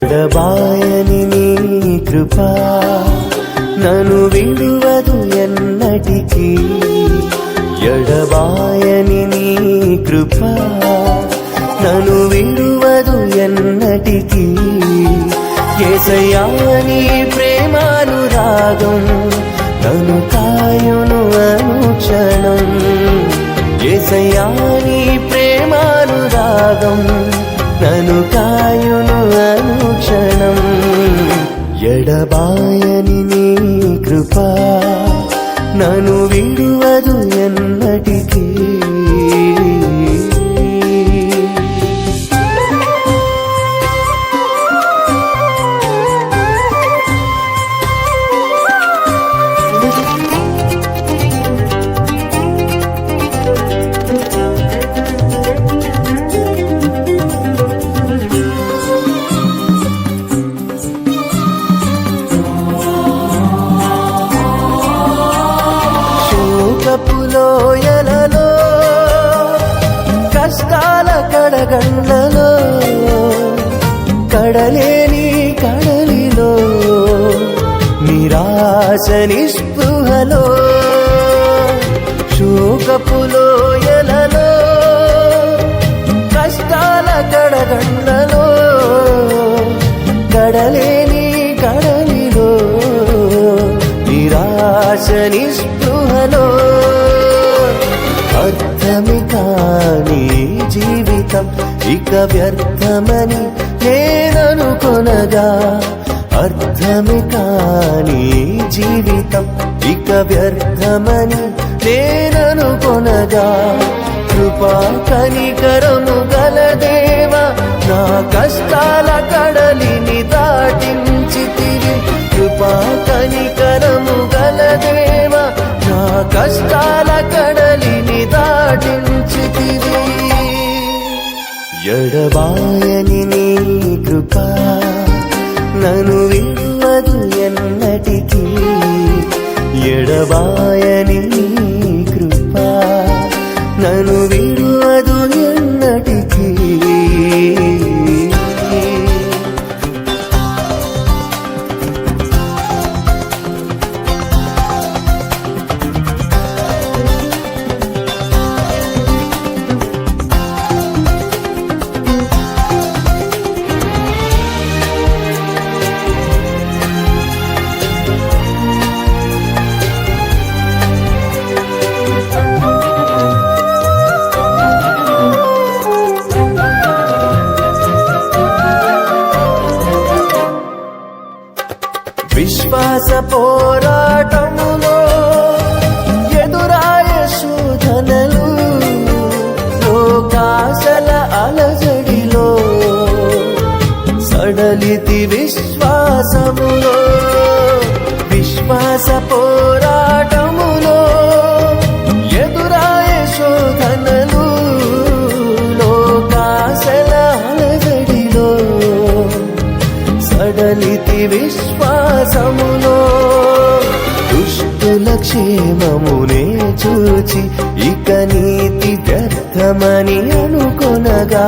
ఎడబాయని నీ కృపా నన్ను విడువదు ఎన్నటికీ. ఎడబాయని నీ కృపా నన్ను విడువదు ఎన్నటికీ. యేసయ్యా నీ ప్రేమానురాగం నన్ను కాయును అనుక్షణం. యేసయ్యా నీ ప్రేమానురాగం నన్ను కాయును అనుక్షణం. ఎడబాయని నీ కృపా నన్ను విడువదు ఎన్నటికీ. లోయలలో కష్టాల కడగండ్లలో కడలేని కడలిలో నిరాశ నిస్పృహలో శోకపు లోయలలో కష్టాల కడగండ్లలో కడలేని కడలిలో నిరాశ నిస్పృహలో అర్థమి కాని జీవితం ఇక వ్యర్థమని నేననుకొనగా. అర్థమి కాని జీవితం ఇక వ్యర్థమని నేననుకొనగా. కృపా కనికరము గల దేవా నా కష్టాల కడలిని దాటించితివి. కృపా కనికరము గల దేవా నా కష్టాల కడలిని దాటించితివి. ఎడబాయని నీ కృపా నన్ను విడువదు ఎన్నటికీ. ఎడబాయని నీ కృపా నన్ను విడువదు ఎన్నటికీ. విశ్వాస పోరాటములో ఎదురాయ శోధనలు లోకాశల అలజడిలో సడలితి విశ్వాసములో. విశ్వాస పోరాటములో ఎదురాయ శోధనలు లోకాశల అలజడిలో సడలితి విశ్వాసములో. దుష్టుల క్షేమమునే చూచి ఇక నీతి వ్యర్థమని అనుకొనగా.